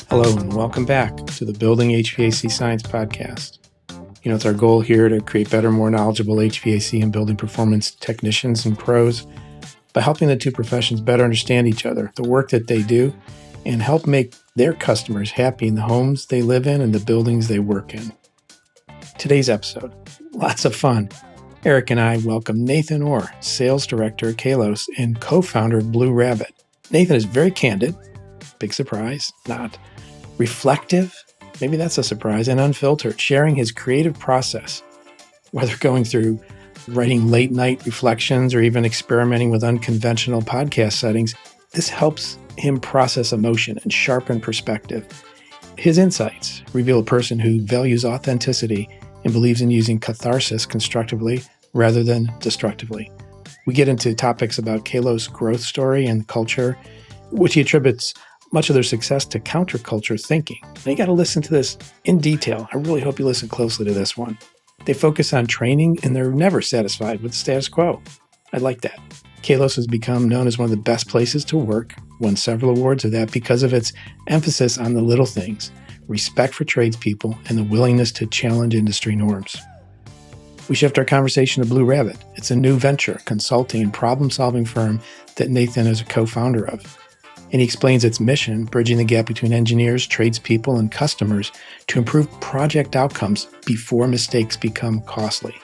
Hello and welcome back to the Building HVAC Science Podcast. It's our goal here to create better, more knowledgeable HVAC and building performance technicians and pros by helping the two professions better understand each other, the work that they do, and help make their customers happy in the homes they live in and the buildings they work in. Today's episode, lots of fun. Eric and I welcome Nathan Orr, Sales Director at Kalos and co-founder of Blue Rabbit. Nathan is very candid, big surprise, not reflective, maybe that's a surprise, and unfiltered, sharing his creative process, whether going through writing late night reflections or even experimenting with unconventional podcast settings. This helps him process emotion and sharpen perspective. His insights reveal a person who values authenticity and believes in using catharsis constructively rather than destructively. We get into topics about Kalos' growth story and culture, which he attributes much of their success to counterculture thinking. And you got to listen to this in detail. I really hope you listen closely to this one. They focus on training and they're never satisfied with the status quo. I like that. Kalos has become known as one of the best places to work, won several awards of that because of its emphasis on the little things, respect for tradespeople, and the willingness to challenge industry norms. We shift our conversation to Blue Rabbit. It's a new venture, consulting and problem-solving firm that Nathan is a co-founder of. And he explains its mission, bridging the gap between engineers, tradespeople, and customers to improve project outcomes before mistakes become costly.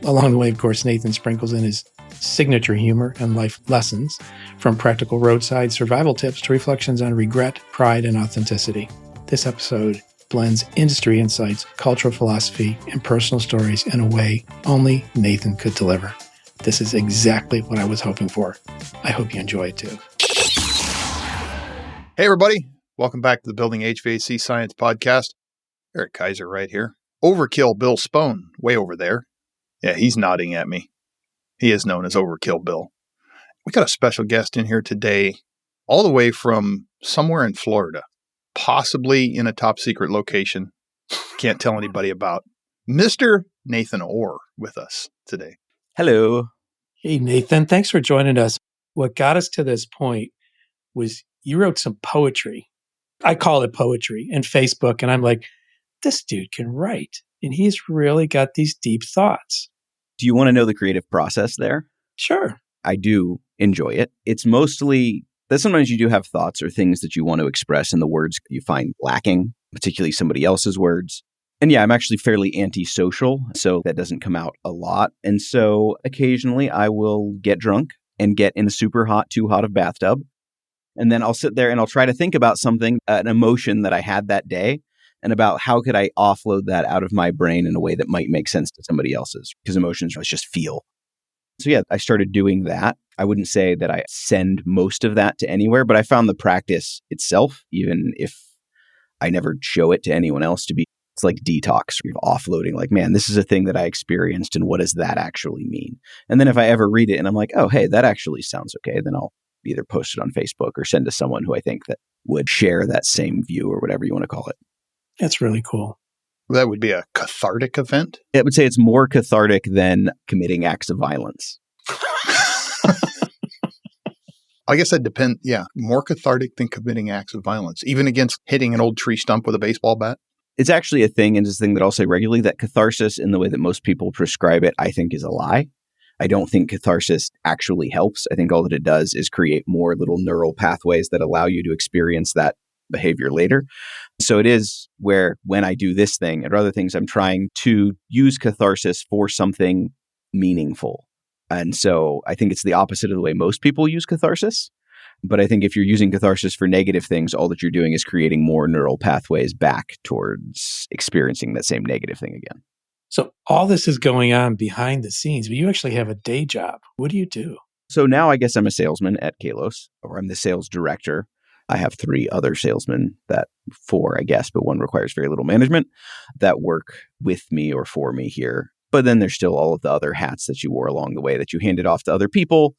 Along the way, of course, Nathan sprinkles in his signature humor and life lessons, from practical roadside survival tips to reflections on regret, pride, and authenticity. This episode blends industry insights, cultural philosophy, and personal stories in a way only Nathan could deliver. This is exactly what I was hoping for. I hope you enjoy it too. Hey, everybody. Welcome back to the Building HVAC Science Podcast. Eric Kaiser right here. Overkill Bill Spohn, way over there. Yeah, he's nodding at me. He is known as Overkill Bill. We got a special guest in here today, all the way from somewhere in Florida, possibly in a top secret location. Can't tell anybody about. Mr. Nathan Orr with us today. Hello. Hey, Nathan. Thanks for joining us. What got us to this point was you wrote some poetry. I call it poetry in Facebook. And I'm like, this dude can write. And he's really got these deep thoughts. Do you want to know the creative process there? Sure. I do enjoy it. It's mostly that sometimes you do have thoughts or things that you want to express in the words you find lacking, particularly somebody else's words. And yeah, I'm actually fairly antisocial, so that doesn't come out a lot. And so occasionally I will get drunk and get in a super hot, too hot of bathtub. And then I'll sit there and I'll try to think about something, an emotion that I had that day, and about how could I offload that out of my brain in a way that might make sense to somebody else's, because emotions just feel. So yeah, I started doing that. I wouldn't say that I send most of that to anywhere, but I found the practice itself, even if I never show it to anyone else, to be, it's like detox, offloading, like, man, this is a thing that I experienced, and what does that actually mean? And then if I ever read it and I'm like, oh, hey, that actually sounds okay, then I'll either post it on Facebook or send to someone who I think that would share that same view or whatever you want to call it. That's really cool. That would be a cathartic event? I would say it's more cathartic than committing acts of violence. I guess that depends. Yeah, more cathartic than committing acts of violence, even against hitting an old tree stump with a baseball bat. It's actually a thing, and it's a thing that I'll say regularly, that catharsis in the way that most people prescribe it, I think is a lie. I don't think catharsis actually helps. I think all that it does is create more little neural pathways that allow you to experience that behavior later. So it is where when I do this thing and other things, I'm trying to use catharsis for something meaningful. And so I think it's the opposite of the way most people use catharsis. But I think if you're using catharsis for negative things, all that you're doing is creating more neural pathways back towards experiencing that same negative thing again. So all this is going on behind the scenes, but you actually have a day job. What do you do? So now I guess I'm a salesman at Kalos, or I'm the sales director. I have 3 other salesmen, 4, I guess, but one requires very little management, that work with me or for me here. But then there's still all of the other hats that you wore along the way that you handed off to other people,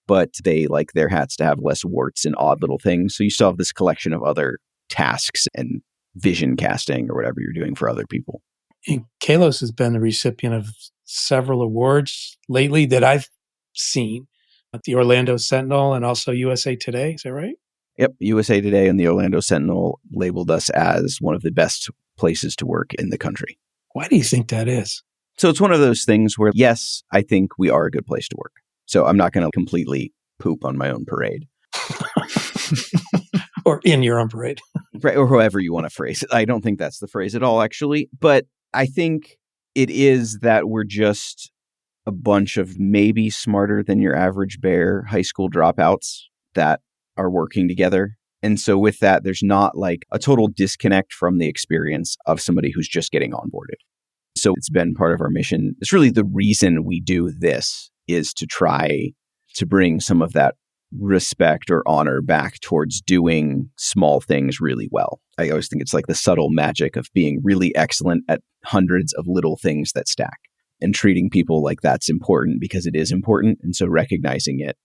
but they like their hats to have less warts and odd little things. So you still have this collection of other tasks and vision casting or whatever you're doing for other people. And Kalos has been the recipient of several awards lately that I've seen, at the Orlando Sentinel and also USA Today. Is that right? Yep. USA Today and the Orlando Sentinel labeled us as one of the best places to work in the country. Why do you think that is? So it's one of those things where, yes, I think we are a good place to work. So I'm not going to completely poop on my own parade. Or in your own parade. Right, or however you want to phrase it. I don't think that's the phrase at all, actually. But I think it is that we're just a bunch of maybe smarter than your average bear high school dropouts that are working together. And so with that, there's not like a total disconnect from the experience of somebody who's just getting onboarded. So it's been part of our mission. It's really the reason we do this is to try to bring some of that respect or honor back towards doing small things really well. I always think it's like the subtle magic of being really excellent at hundreds of little things that stack and treating people like that's important because it is important. And so recognizing it,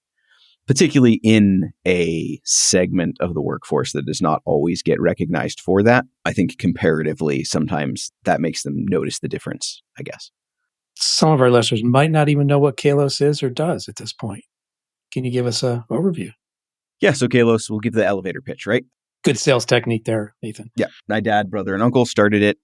particularly in a segment of the workforce that does not always get recognized for that, I think comparatively, sometimes that makes them notice the difference, I guess. Some of our listeners might not even know what Kalos is or does at this point. Can you give us an overview? Yeah, so Kalos, we'll give the elevator pitch, right? Good sales technique there, Nathan. Yeah, my dad, brother, and uncle started it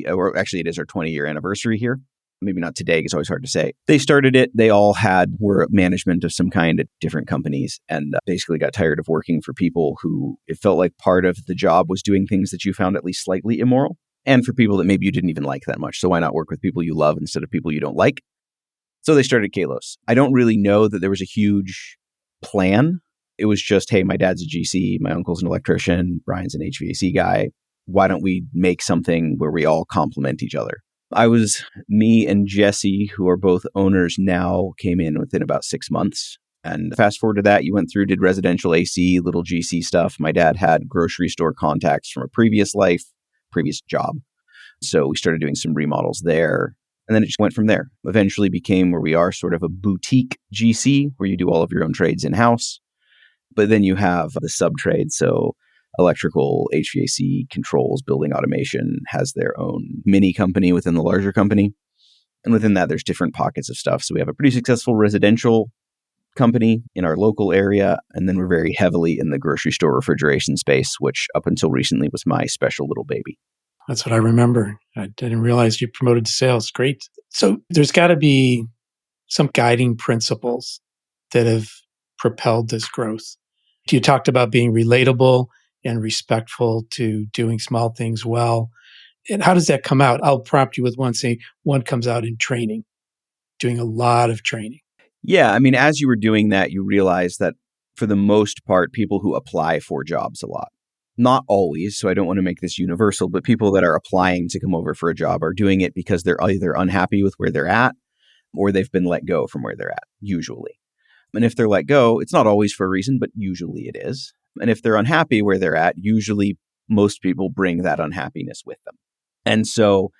or actually it is our 20-year anniversary here. Maybe not today, it's always hard to say. They started it. They all were management of some kind at different companies and basically got tired of working for people who it felt like part of the job was doing things that you found at least slightly immoral and for people that maybe you didn't even like that much. So why not work with people you love instead of people you don't like? So they started Kalos. I don't really know that there was a huge plan. It was just, hey, my dad's a GC, my uncle's an electrician, Brian's an HVAC guy. Why don't we make something where we all complement each other? Me and Jesse, who are both owners now, came in within about 6 months. And fast forward to that, you went through, did residential AC, little GC stuff. My dad had grocery store contacts from a previous job. So we started doing some remodels there. And then it just went from there. Eventually became where we are, sort of a boutique GC, where you do all of your own trades in-house. But then you have the sub-trades. So electrical, HVAC, controls, building automation has their own mini company within the larger company. And within that, there's different pockets of stuff. So we have a pretty successful residential company in our local area. And then we're very heavily in the grocery store refrigeration space, which up until recently was my special little baby. That's what I remember. I didn't realize you promoted to sales. Great. So there's got to be some guiding principles that have propelled this growth. You talked about being relatable and respectful to doing small things well. And how does that come out? I'll prompt you with one saying, one comes out in training, doing a lot of training. Yeah. I mean, as you were doing that, you realize that for the most part, people who apply for jobs a lot, not always, so I don't want to make this universal, but people that are applying to come over for a job are doing it because they're either unhappy with where they're at or they've been let go from where they're at, usually. And if they're let go, it's not always for a reason, but usually it is. And if they're unhappy where they're at, usually most people bring that unhappiness with them. And so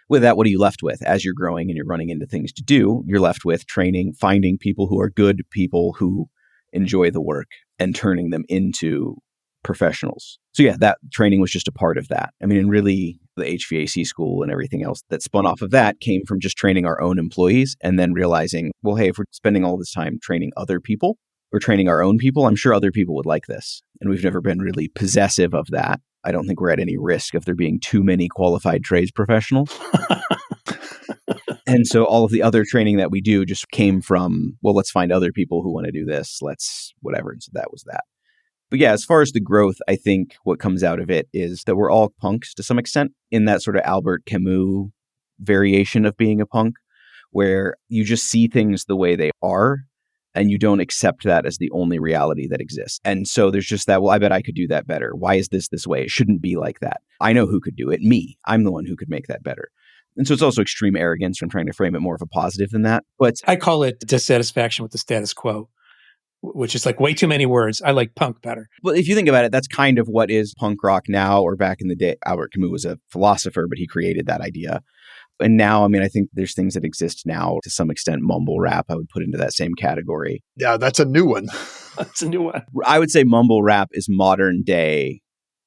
with that, what are you left with? As you're growing and you're running into things to do, you're left with training, finding people who are good people who enjoy the work and turning them into professionals. So yeah, that training was just a part of that. I mean, and really the HVAC school and everything else that spun off of that came from just training our own employees and then realizing, well, hey, if we're spending all this time training other people, we're training our own people, I'm sure other people would like this. And we've never been really possessive of that. I don't think we're at any risk of there being too many qualified trades professionals. And so all of the other training that we do just came from, well, let's find other people who want to do this. Let's whatever. And so that was that. But yeah, as far as the growth, I think what comes out of it is that we're all punks to some extent in that sort of Albert Camus variation of being a punk, where you just see things the way they are and you don't accept that as the only reality that exists. And so there's just that, well, I bet I could do that better. Why is this way? It shouldn't be like that. I know who could do it. Me. I'm the one who could make that better. And so it's also extreme arrogance. I'm trying to frame it more of a positive than that. But I call it dissatisfaction with the status quo, which is like way too many words. I like punk better. Well, if you think about it, that's kind of what is punk rock now, or back in the day. Albert Camus was a philosopher, but he created that idea. And now, I mean, I think there's things that exist now to some extent. Mumble rap, I would put into that same category. Yeah, that's a new one. That's a new one. I would say mumble rap is modern day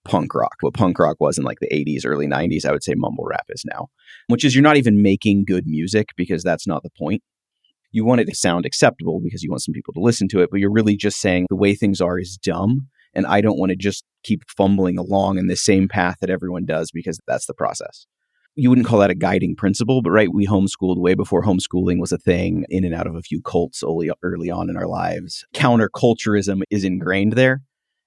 punk rock. What punk rock was in like the 80s, early 90s, I would say mumble rap is now, which is you're not even making good music because that's not the point. You want it to sound acceptable because you want some people to listen to it, but you're really just saying the way things are is dumb And I don't want to just keep fumbling along in the same path that everyone does because that's the process. You wouldn't call that a guiding principle, but right, we homeschooled way before homeschooling was a thing, in and out of a few cults early on in our lives. Counterculturism is ingrained there.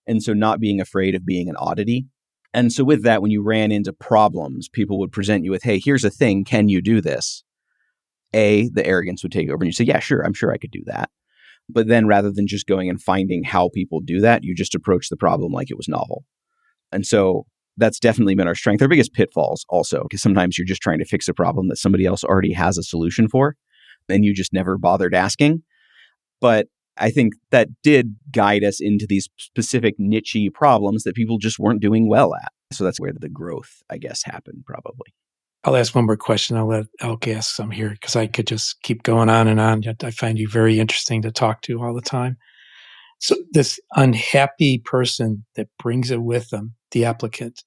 And so not being afraid of being an oddity. And so with that, when you ran into problems, people would present you with, hey, here's a thing. Can you do this? The arrogance would take over and you say, yeah, sure. I'm sure I could do that. But then rather than just going and finding how people do that, you just approach the problem like it was novel. And so that's definitely been our strength. Our biggest pitfalls also, because sometimes you're just trying to fix a problem that somebody else already has a solution for, and you just never bothered asking. But I think that did guide us into these specific niche-y problems that people just weren't doing well at. So that's where the growth, I guess, happened probably. I'll ask one more question. I'll let Elk ask some here because I could just keep going on and on. I find you very interesting to talk to all the time. So this unhappy person that brings it with them, the applicant,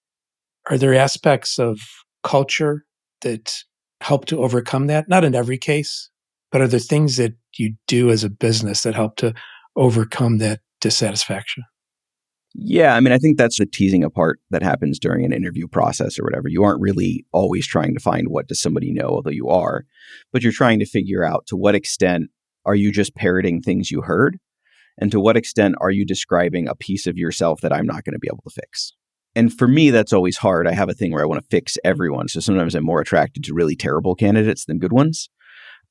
are there aspects of culture that help to overcome that? Not in every case, but are there things that you do as a business that help to overcome that dissatisfaction? Yeah, I mean, I think that's the teasing apart that happens during an interview process or whatever. You aren't really always trying to find what does somebody know, although you are, but you're trying to figure out to what extent are you just parroting things you heard, and to what extent are you describing a piece of yourself that I'm not going to be able to fix. And for me, that's always hard. I have a thing where I want to fix everyone. So sometimes I'm more attracted to really terrible candidates than good ones.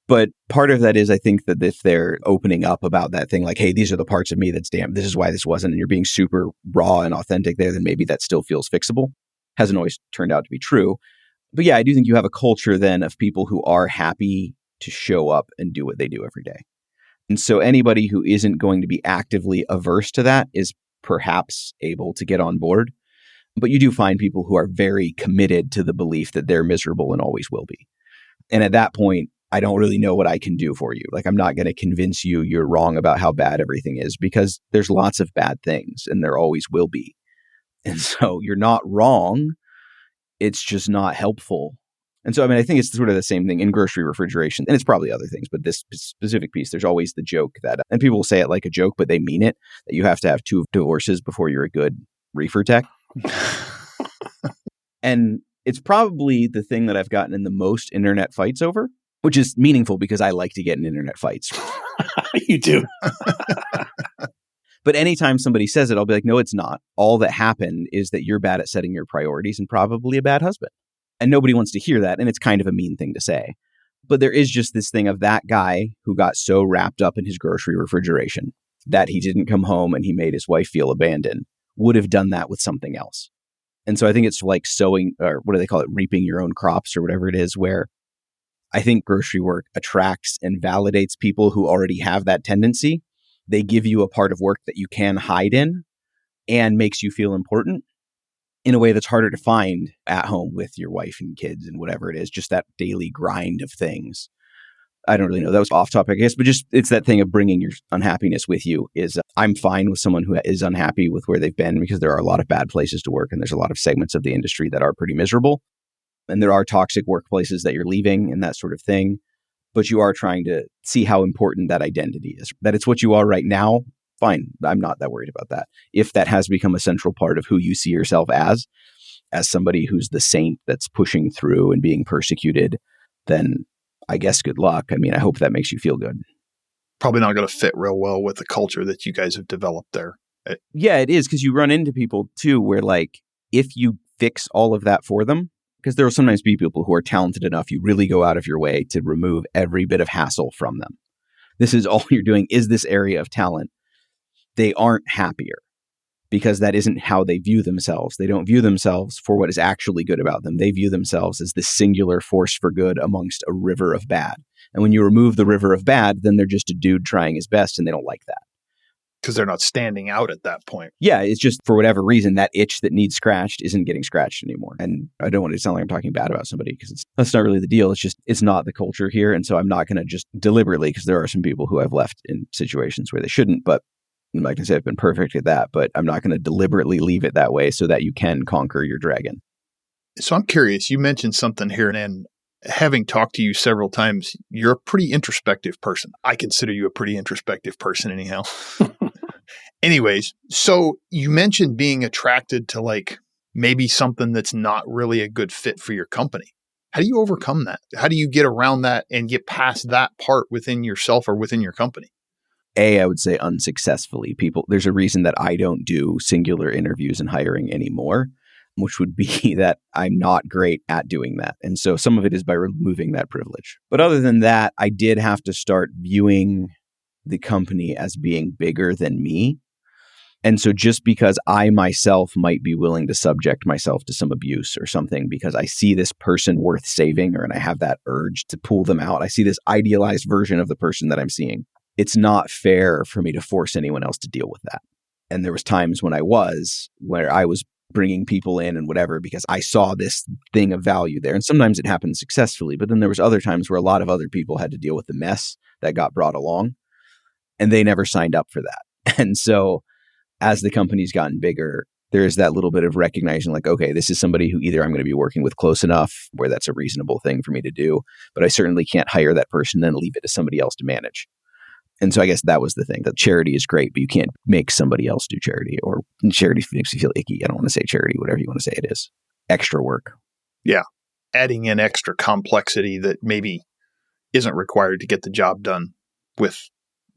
But part of that is, I think that if they're opening up about that thing, like, hey, these are the parts of me that's damn, this is why this wasn't, and you're being super raw and authentic there, then maybe that still feels fixable. Hasn't always turned out to be true. But yeah, I do think you have a culture then of people who are happy to show up and do what they do every day. And so anybody who isn't going to be actively averse to that is perhaps able to get on board. But you do find people who are very committed to the belief that they're miserable and always will be. And at that point, I don't really know what I can do for you. Like, I'm not going to convince you you're wrong about how bad everything is, because there's lots of bad things and there always will be. And so you're not wrong. It's just not helpful. And so, I mean, I think it's sort of the same thing in grocery refrigeration, and it's probably other things, but this specific piece, there's always the joke that, and people will say it like a joke, but they mean it, that you have to have 2 divorces before you're a good reefer tech. And it's probably the thing that I've gotten in the most internet fights over, which is meaningful because I like to get in internet fights. You do. But anytime somebody says it, I'll be like, no, it's not. All that happened is that you're bad at setting your priorities and probably a bad husband. And nobody wants to hear that. And it's kind of a mean thing to say. But there is just this thing of that guy who got so wrapped up in his grocery refrigeration that he didn't come home and he made his wife feel abandoned, would have done that with something else. And so I think it's like sowing, or what do they call it? Reaping your own crops or whatever it is, where I think grocery work attracts and validates people who already have that tendency. They give you a part of work that you can hide in and makes you feel important in a way that's harder to find at home with your wife and kids and whatever it is, just that daily grind of things. I don't really know. That was off topic, I guess, but just it's that thing of bringing your unhappiness with you is I'm fine with someone who is unhappy with where they've been, because there are a lot of bad places to work and there's a lot of segments of the industry that are pretty miserable. And there are toxic workplaces that you're leaving and that sort of thing. But you are trying to see how important that identity is. That it's what you are right now, fine. I'm not that worried about that. If that has become a central part of who you see yourself as somebody who's the saint that's pushing through and being persecuted, then I guess good luck. I mean, I hope that makes you feel good. Probably not going to fit real well with the culture that you guys have developed there. Yeah, it is, because you run into people too where, like, if you fix all of that for them, because there will sometimes be people who are talented enough, you really go out of your way to remove every bit of hassle from them. This is all you're doing is this area of talent. They aren't happier because that isn't how they view themselves. They don't view themselves for what is actually good about them. They view themselves as this singular force for good amongst a river of bad. And when you remove the river of bad, then they're just a dude trying his best, and they don't like that. Because they're not standing out at that point. Yeah, it's just for whatever reason, that itch that needs scratched isn't getting scratched anymore. And I don't want it to sound like I'm talking bad about somebody, because that's not really the deal. It's just, it's not the culture here. And so I'm not going to just deliberately, because there are some people who I've left in situations where they shouldn't, but I'm not going to say I've been perfect at that, but I'm not going to deliberately leave it that way so that you can conquer your dragon. So I'm curious, you mentioned something here, and having talked to you several times, you're a pretty introspective person. I consider you a pretty introspective person anyhow. Anyways, so you mentioned being attracted to like maybe something that's not really a good fit for your company. How do you overcome that? How do you get around that and get past that part within yourself or within your company? I would say unsuccessfully. There's a reason that I don't do singular interviews and hiring anymore, which would be that I'm not great at doing that. And so some of it is by removing that privilege. But other than that, I did have to start viewing the company as being bigger than me. And so just because I myself might be willing to subject myself to some abuse or something because I see this person worth saving and I have that urge to pull them out, I see this idealized version of the person that I'm seeing. It's not fair for me to force anyone else to deal with that. And there was times when where I was bringing people in and whatever because I saw this thing of value there. And sometimes it happened successfully, but then there was other times where a lot of other people had to deal with the mess that got brought along and they never signed up for that. And so as the company's gotten bigger, there's that little bit of recognizing like, okay, this is somebody who either I'm going to be working with close enough where that's a reasonable thing for me to do, but I certainly can't hire that person and then leave it to somebody else to manage. And so I guess that was the thing, that charity is great, but you can't make somebody else do charity, or charity makes you feel icky. I don't want to say charity, whatever you want to say it is. Extra work. Yeah. Adding in extra complexity that maybe isn't required to get the job done with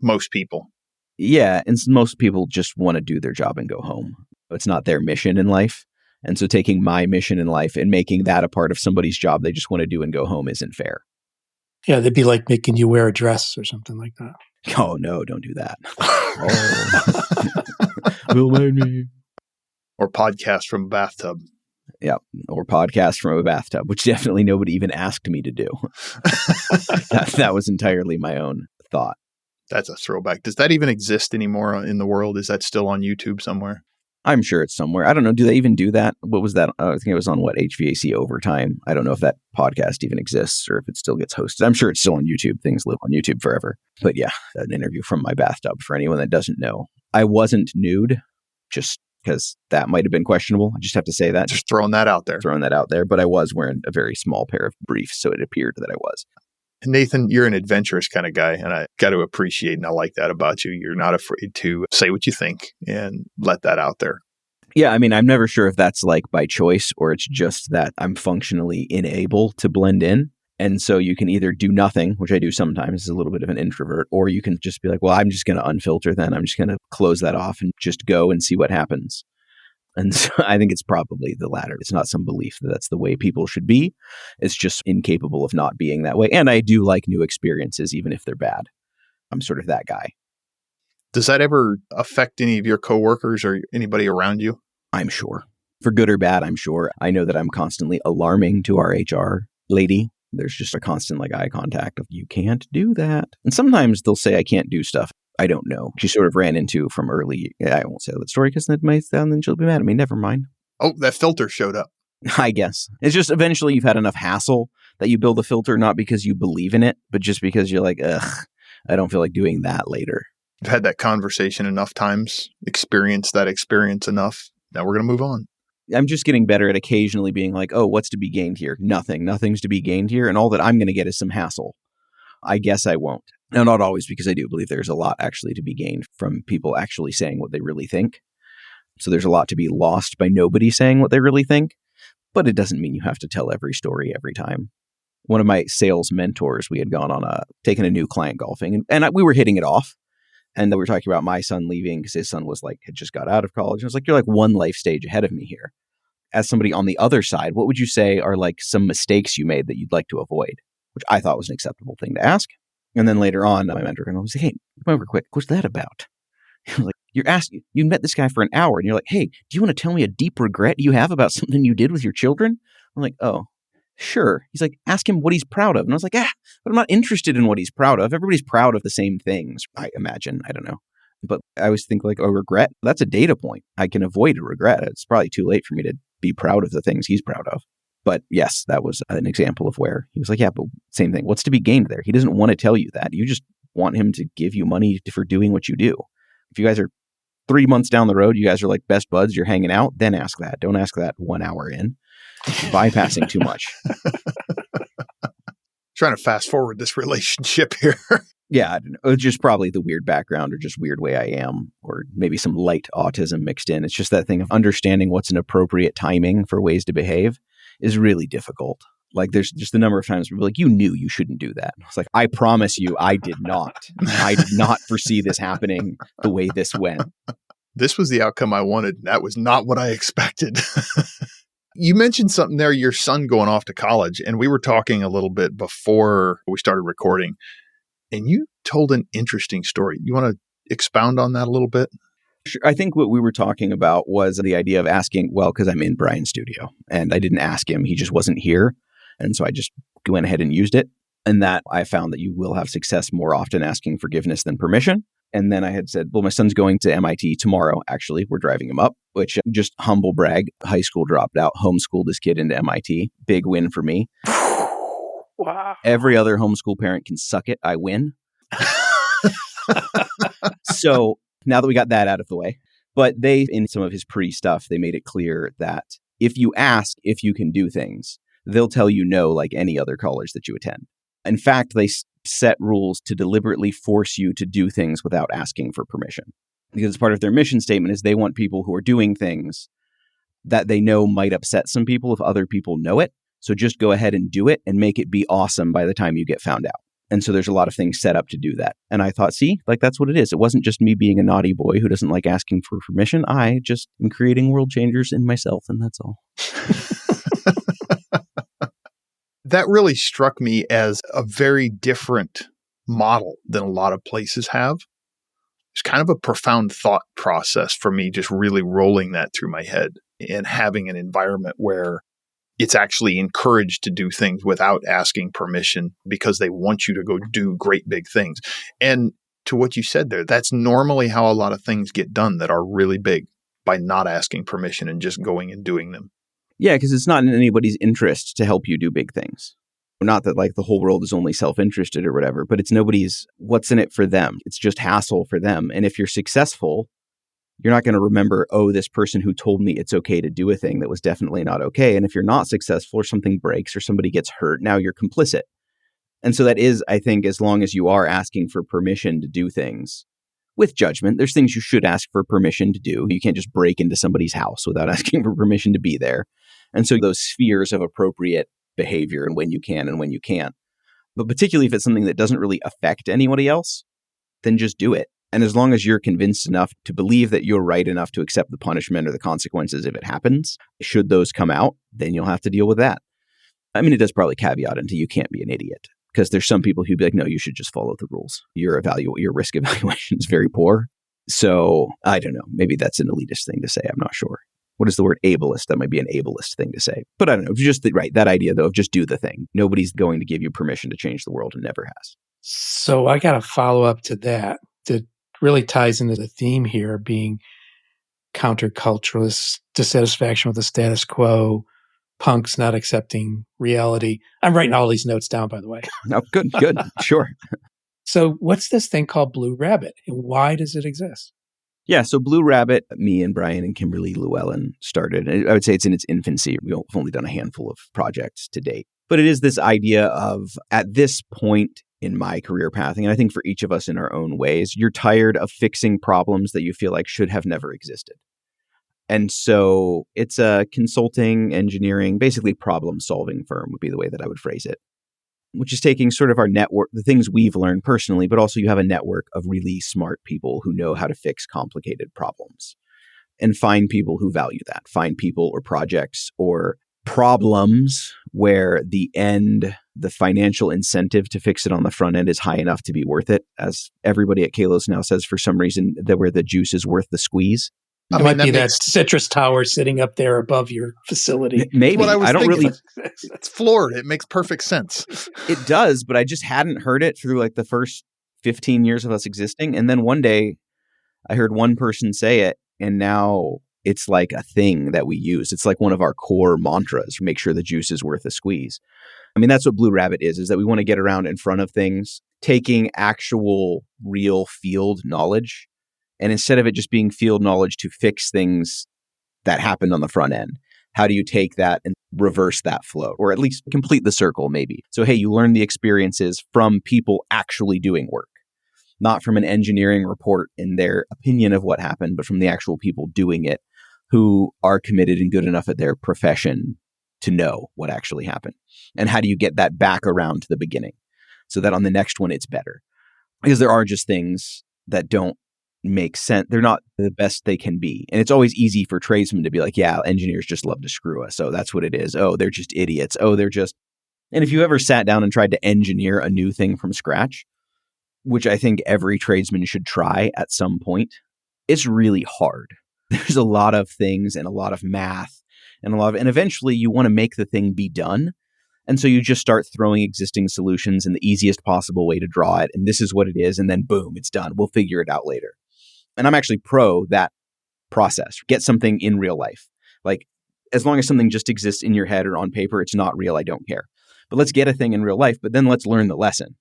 most people. Yeah. And most people just want to do their job and go home. It's not their mission in life. And so taking my mission in life and making that a part of somebody's job they just want to do and go home isn't fair. Yeah, they'd be like making you wear a dress or something like that. Oh, no, don't do that. Will made me. Or podcast from a bathtub. Yeah, or podcast from a bathtub, which definitely nobody even asked me to do. That was entirely my own thought. That's a throwback. Does that even exist anymore in the world? Is that still on YouTube somewhere? I'm sure it's somewhere. I don't know. Do they even do that? What was that? I think it was on HVAC Overtime. I don't know if that podcast even exists or if it still gets hosted. I'm sure it's still on YouTube. Things live on YouTube forever. But yeah, an interview from my bathtub for anyone that doesn't know. I wasn't nude just because that might have been questionable. I just have to say that. Just throwing that out there. But I was wearing a very small pair of briefs, so it appeared that I was. Nathan, you're an adventurous kind of guy, and I got to appreciate and I like that about you. You're not afraid to say what you think and let that out there. Yeah, I mean, I'm never sure if that's like by choice or it's just that I'm functionally unable to blend in. And so you can either do nothing, which I do sometimes as a little bit of an introvert, or you can just be like, well, I'm just going to unfilter then. I'm just going to close that off and just go and see what happens. And so I think it's probably the latter. It's not some belief that that's the way people should be. It's just incapable of not being that way. And I do like new experiences, even if they're bad. I'm sort of that guy. Does that ever affect any of your coworkers or anybody around you? I'm sure. For good or bad, I'm sure. I know that I'm constantly alarming to our HR lady. There's just a constant eye contact of, you can't do that. And sometimes they'll say I can't do stuff. I don't know. She sort of ran into from early. I won't say that story because that might sound, then she'll be mad at me. Never mind. Oh, that filter showed up. I guess. It's just eventually you've had enough hassle that you build a filter, not because you believe in it, but just because you're like, ugh, I don't feel like doing that later. I've had that conversation enough times, experienced that experience enough. Now we're going to move on. I'm just getting better at occasionally being like, oh, what's to be gained here? Nothing. Nothing's to be gained here. And all that I'm going to get is some hassle. I guess I won't. Now, not always, because I do believe there's a lot actually to be gained from people actually saying what they really think. So there's a lot to be lost by nobody saying what they really think. But it doesn't mean you have to tell every story every time. One of my sales mentors, we had gone on taken a new client golfing, and we were hitting it off. And we were talking about my son leaving because his son was had just got out of college. And I was like, you're one life stage ahead of me here. As somebody on the other side, what would you say are some mistakes you made that you'd like to avoid? Which I thought was an acceptable thing to ask. And then later on, my mentor was like, hey, come over quick. What's that about? You're asking, you met this guy for an hour and you're like, hey, do you want to tell me a deep regret you have about something you did with your children? I'm like, oh, sure. He's like, ask him what he's proud of. And I was like, but I'm not interested in what he's proud of. Everybody's proud of the same things, I imagine. I don't know. But I always think regret, that's a data point. I can avoid a regret. It's probably too late for me to be proud of the things he's proud of. But yes, that was an example of where he was like, yeah, but same thing. What's to be gained there? He doesn't want to tell you that. You just want him to give you money for doing what you do. If you guys are 3 months down the road, you guys are best buds, you're hanging out, then ask that. Don't ask that 1 hour in. You're bypassing too much. Trying to fast forward this relationship here. Yeah, I don't know. It's just probably the weird background or just weird way I am, or maybe some light autism mixed in. It's just that thing of understanding what's an appropriate timing for ways to behave is really difficult. Like there's just the number of times people are like, you knew you shouldn't do that. It's like, I promise you, I did not. I did not foresee this happening the way this went. This was the outcome I wanted. That was not what I expected. You mentioned something there, your son going off to college, and we were talking a little bit before we started recording, and you told an interesting story. You want to expound on that a little bit? Sure. I think what we were talking about was the idea of asking, well, because I'm in Brian's studio, and I didn't ask him. He just wasn't here. And so I just went ahead and used it. And that I found that you will have success more often asking forgiveness than permission. And then I had said, well, my son's going to MIT tomorrow. Actually, we're driving him up, which just humble brag. High school dropped out, homeschooled this kid into MIT. Big win for me. Wow. Every other homeschool parent can suck it. I win. So now that we got that out of the way, but they, in some of his pre-stuff, they made it clear that if you ask if you can do things, they'll tell you no like any other college that you attend. In fact, they set rules to deliberately force you to do things without asking for permission. Because part of their mission statement is they want people who are doing things that they know might upset some people if other people know it. So just go ahead and do it and make it be awesome by the time you get found out. And so there's a lot of things set up to do that. And I thought, see, like that's what it is. It wasn't just me being a naughty boy who doesn't like asking for permission. I just am creating world changers in myself, and that's all. That really struck me as a very different model than a lot of places have. It's kind of a profound thought process for me, just really rolling that through my head and having an environment where it's actually encouraged to do things without asking permission because they want you to go do great big things. And to what you said there, that's normally how a lot of things get done that are really big, by not asking permission and just going and doing them. Yeah, because it's not in anybody's interest to help you do big things. Not that like the whole world is only self-interested or whatever, but it's nobody's, what's in it for them? It's just hassle for them. And if you're successful, you're not going to remember, oh, this person who told me it's okay to do a thing that was definitely not okay. And if you're not successful or something breaks or somebody gets hurt, now you're complicit. And so that is, I think, as long as you are asking for permission to do things with judgment, there's things you should ask for permission to do. You can't just break into somebody's house without asking for permission to be there. And so those spheres of appropriate behavior and when you can and when you can't. But particularly if it's something that doesn't really affect anybody else, then just do it. And as long as you're convinced enough to believe that you're right enough to accept the punishment or the consequences if it happens, should those come out, then you'll have to deal with that. I mean, it does probably caveat into you can't be an idiot, because there's some people who'd be like, no, you should just follow the rules. Your risk evaluation is very poor. So I don't know. Maybe that's an elitist thing to say. I'm not sure. What is the word ableist? That might be an ableist thing to say. But I don't know. Just right. That idea, though, of just do the thing. Nobody's going to give you permission to change the world and never has. So I got to follow up to that. That really ties into the theme here being counterculturalist, dissatisfaction with the status quo, punks not accepting reality. I'm writing all these notes down, by the way. Oh, good. Sure. So what's this thing called Blue Rabbit, and why does it exist? Yeah, so Blue Rabbit, me and Brian and Kimberly Llewellyn started. I would say it's in its infancy. We've only done a handful of projects to date. But it is this idea of, at this point in my career path, and I think for each of us in our own ways, you're tired of fixing problems that you feel like should have never existed. And so it's a consulting, engineering, basically problem-solving firm would be the way that I would phrase it, which is taking sort of our network, the things we've learned personally, but also you have a network of really smart people who know how to fix complicated problems, and find people who value that, find people or projects or problems where the financial incentive to fix it on the front end is high enough to be worth it. As everybody at Kalos now says, for some reason, that where the juice is worth the squeeze. It might be that citrus tower sitting up there above your facility. Maybe. I don't really. It's floored. It makes perfect sense. It does, but I just hadn't heard it through like the first 15 years of us existing. And then one day I heard one person say it, and now it's like a thing that we use. It's like one of our core mantras, make sure the juice is worth a squeeze. I mean, that's what Blue Rabbit is that we want to get around in front of things, taking actual real field knowledge. And instead of it just being field knowledge to fix things that happened on the front end, how do you take that and reverse that flow, or at least complete the circle maybe? So, hey, you learn the experiences from people actually doing work. not from an engineering report in their opinion of what happened, but from the actual people doing it who are committed and good enough at their profession to know what actually happened. And how do you get that back around to the beginning so that on the next one, it's better? Because there are just things that don't make sense. They're not the best they can be. And it's always easy for tradesmen to be like, yeah, engineers just love to screw us. Oh, that's what it is. Oh, they're just idiots. Oh, they're just... And if you ever sat down and tried to engineer a new thing from scratch, which I think every tradesman should try at some point, it's really hard. There's a lot of things and a lot of math and eventually you want to make the thing be done. And so you just start throwing existing solutions in the easiest possible way to draw it. And this is what it is. And then boom, it's done. We'll figure it out later. And I'm actually pro that process. Get something in real life. Like, as long as something just exists in your head or on paper, it's not real. I don't care. But let's get a thing in real life, but then let's learn the lesson.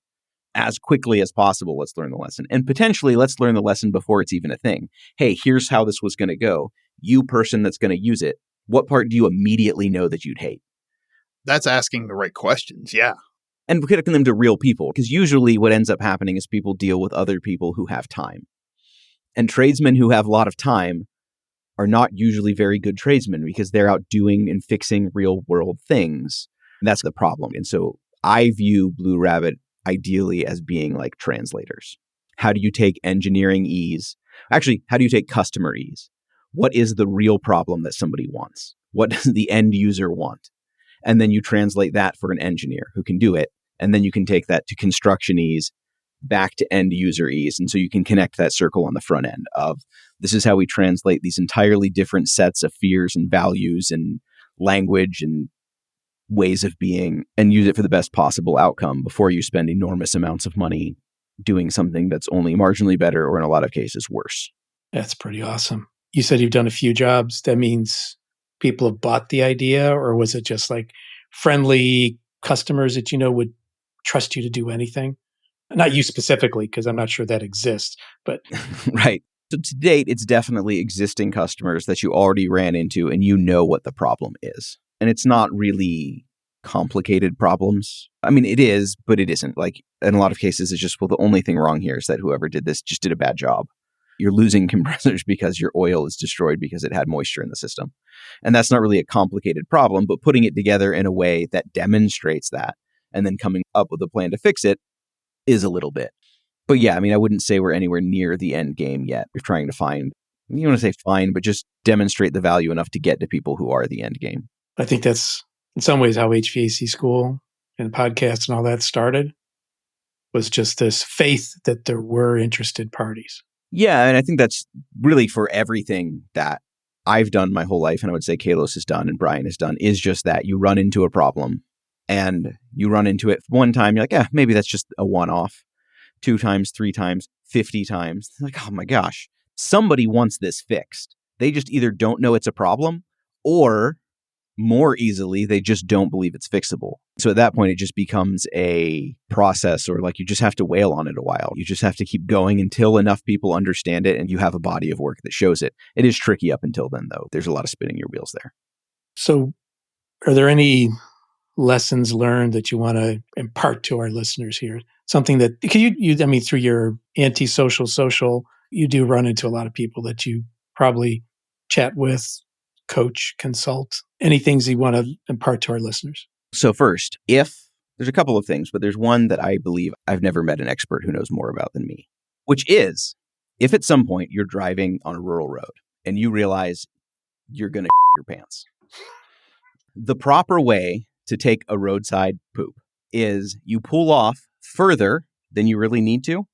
As quickly as possible, let's learn the lesson. And potentially, let's learn the lesson before it's even a thing. Hey, here's how this was going to go. You person that's going to use it, what part do you immediately know that you'd hate? That's asking the right questions, yeah. And connecting them to real people, because usually what ends up happening is people deal with other people who have time. And tradesmen who have a lot of time are not usually very good tradesmen because they're out doing and fixing real world things. And that's the problem. And so I view Blue Rabbit ideally as being like translators. How do you take engineering ease? Actually, how do you take customer ease? What is the real problem that somebody wants? What does the end user want? And then you translate that for an engineer who can do it. And then you can take that to construction ease, back to end user ease. And so you can connect that circle on the front end of this is how we translate these entirely different sets of fears and values and language and ways of being and use it for the best possible outcome before you spend enormous amounts of money doing something that's only marginally better or in a lot of cases worse. That's pretty awesome. You said you've done a few jobs. That means people have bought the idea, or was it just like friendly customers that you know would trust you to do anything? Not you specifically, because I'm not sure that exists, but... Right. So to date, it's definitely existing customers that you already ran into and you know what the problem is. And it's not really complicated problems. I mean, it is, but it isn't. Like, in a lot of cases, it's just, well, the only thing wrong here is that whoever did this just did a bad job. You're losing compressors because your oil is destroyed because it had moisture in the system. And that's not really a complicated problem, but putting it together in a way that demonstrates that and then coming up with a plan to fix it is a little bit. But yeah, I mean, I wouldn't say we're anywhere near the end game yet. We're trying to find, you want to say find, but just demonstrate the value enough to get to people who are the end game. I think that's in some ways how HVAC School and podcasts and all that started, was just this faith that there were interested parties. Yeah, and I think that's really for everything that I've done my whole life, and I would say Kalos has done and Brian has done, is just that you run into a problem and you run into it one time, you're like, yeah, maybe that's just a one-off. 2 times, 3 times, 50 times. Like, oh my gosh, somebody wants this fixed. They just either don't know it's a problem or more easily, they just don't believe it's fixable. So at that point, it just becomes a process, or like you just have to wail on it a while. You just have to keep going until enough people understand it and you have a body of work that shows it. It is tricky up until then, though. There's a lot of spinning your wheels there. So are there any lessons learned that you want to impart to our listeners here? Something that, because you I mean, through your anti-social social, you do run into a lot of people that you probably chat with, coach, consult. Any things you want to impart to our listeners? So first, if there's a couple of things, but there's one that I believe I've never met an expert who knows more about than me, which is if at some point you're driving on a rural road and you realize you're going to your pants, the proper way to take a roadside poop is you pull off further than you really need to,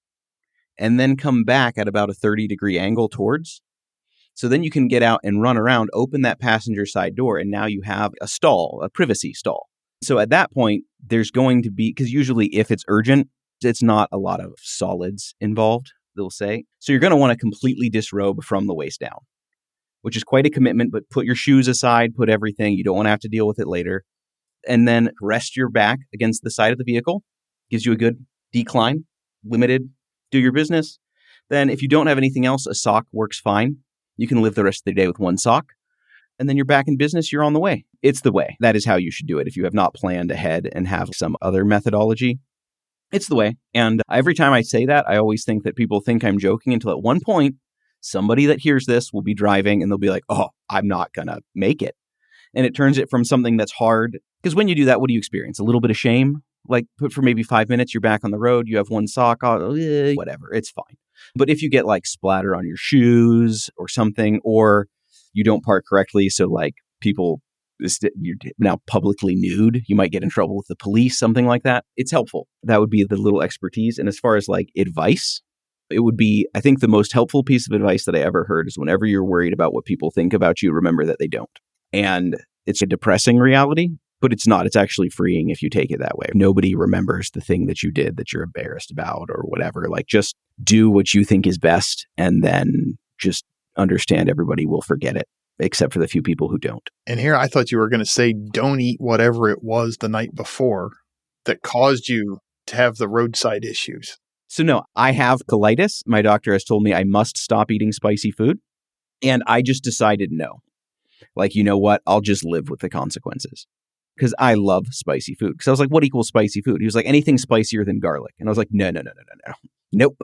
and then come back at about a 30-degree angle towards. So then you can get out and run around, open that passenger side door, and now you have a stall, a privacy stall. So at that point, there's going to be, because usually if it's urgent, it's not a lot of solids involved, they'll say. So you're going to want to completely disrobe from the waist down, which is quite a commitment, but put your shoes aside, put everything. You don't want to have to deal with it later. And then rest your back against the side of the vehicle. Gives you a good decline, limited, do your business. Then if you don't have anything else, a sock works fine. You can live the rest of the day with one sock. And then you're back in business, you're on the way. It's the way. That is how you should do it if you have not planned ahead and have some other methodology. It's the way. And every time I say that, I always think that people think I'm joking until at one point, somebody that hears this will be driving and they'll be like, oh, I'm not going to make it. And it turns it from something that's hard. Because when you do that, what do you experience? A little bit of shame? Like for maybe 5 minutes, you're back on the road, you have one sock on, whatever, it's fine. But if you get like splatter on your shoes or something, or you don't park correctly, so like you're now publicly nude, you might get in trouble with the police, something like that. It's helpful. That would be the little expertise. And as far as like advice, it would be, I think the most helpful piece of advice that I ever heard is whenever you're worried about what people think about you, remember that they don't. And it's a depressing reality, but it's not. It's actually freeing if you take it that way. Nobody remembers the thing that you did that you're embarrassed about or whatever. Like just do what you think is best and then just understand everybody will forget it, except for the few people who don't. And here I thought you were going to say, don't eat whatever it was the night before that caused you to have the roadside issues. So no, I have colitis. My doctor has told me I must stop eating spicy food. And I just decided no. Like, you know what? I'll just live with the consequences. Because I love spicy food. Because I was like, what equals spicy food? He was like, anything spicier than garlic. And I was like, no. Nope.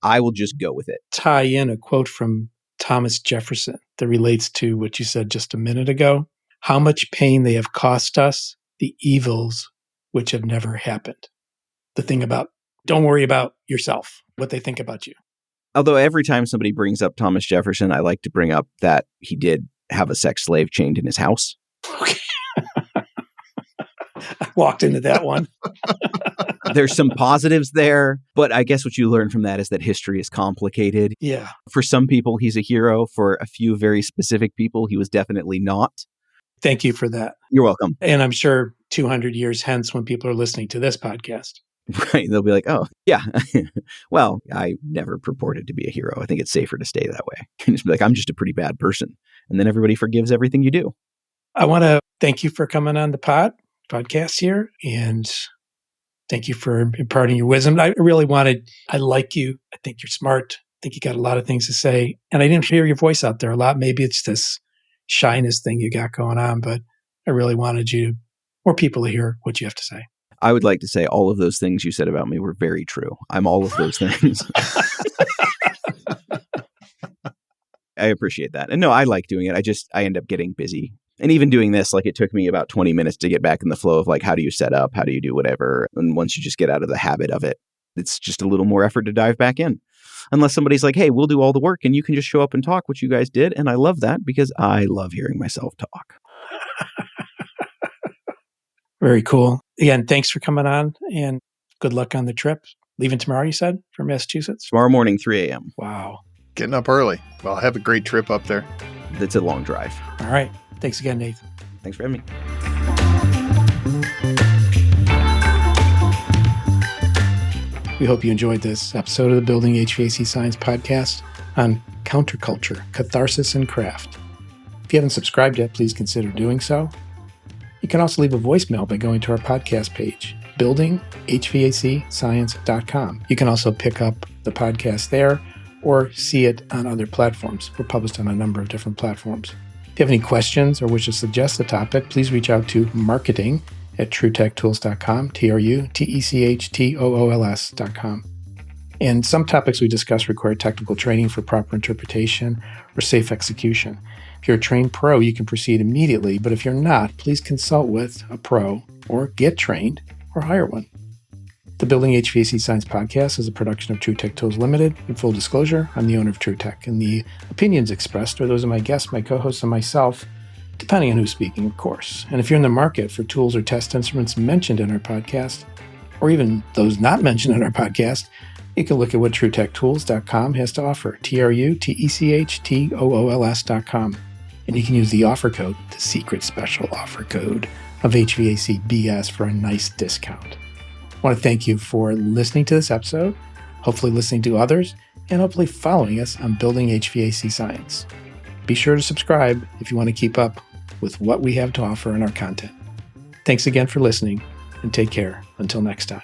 I will just go with it. Tie in a quote from Thomas Jefferson that relates to what you said just a minute ago. How much pain they have cost us, the evils which have never happened. The thing about, don't worry about yourself, what they think about you. Although every time somebody brings up Thomas Jefferson, I like to bring up that he did have a sex slave chained in his house. Okay. I walked into that one. There's some positives there, but I guess what you learn from that is that history is complicated. Yeah. For some people, he's a hero. For a few very specific people, he was definitely not. Thank you for that. You're welcome. And I'm sure 200 years hence, when people are listening to this podcast, right, they'll be like, oh, yeah. Well, I never purported to be a hero. I think it's safer to stay that way. And just be like, I'm just a pretty bad person. And then everybody forgives everything you do. I want to thank you for coming on the podcast here. And thank you for imparting your wisdom. I like you. I think you're smart. I think you got a lot of things to say. And I didn't hear your voice out there a lot. Maybe it's this shyness thing you got going on, but I really wanted more people to hear what you have to say. I would like to say all of those things you said about me were very true. I'm all of those things. I appreciate that. And no, I like doing it. I end up getting busy. And even doing this, like it took me about 20 minutes to get back in the flow of like, how do you set up? How do you do whatever? And once you just get out of the habit of it, it's just a little more effort to dive back in. Unless somebody's like, hey, we'll do all the work and you can just show up and talk what you guys did. And I love that because I love hearing myself talk. Very cool. Again, thanks for coming on and good luck on the trip. Leaving tomorrow, you said, from Massachusetts? Tomorrow morning, 3 a.m. Wow. Getting up early. Well, have a great trip up there. It's a long drive. All right. Thanks again, Nathan. Thanks for having me. We hope you enjoyed this episode of the Building HVAC Science Podcast on counterculture, catharsis, and craft. If you haven't subscribed yet, please consider doing so. You can also leave a voicemail by going to our podcast page, buildinghvacscience.com. You can also pick up the podcast there or see it on other platforms. We're published on a number of different platforms. If you have any questions or wish to suggest a topic, please reach out to marketing@truetechtools.com, TrueTechTools.com. And some topics we discuss require technical training for proper interpretation or safe execution. If you're a trained pro, you can proceed immediately, but if you're not, please consult with a pro or get trained or hire one. The Building HVAC Science Podcast is a production of True Tech Tools Limited. In full disclosure, I'm the owner of True Tech, and the opinions expressed are those of my guests, my co-hosts, and myself, depending on who's speaking, of course. And if you're in the market for tools or test instruments mentioned in our podcast, or even those not mentioned in our podcast, you can look at what TrueTechTools.com has to offer, TrueTechTools.com. And you can use the offer code, the secret special offer code of HVAC BS for a nice discount. I want to thank you for listening to this episode, hopefully listening to others, and hopefully following us on Building HVAC Science. Be sure to subscribe if you want to keep up with what we have to offer in our content. Thanks again for listening, and take care until next time.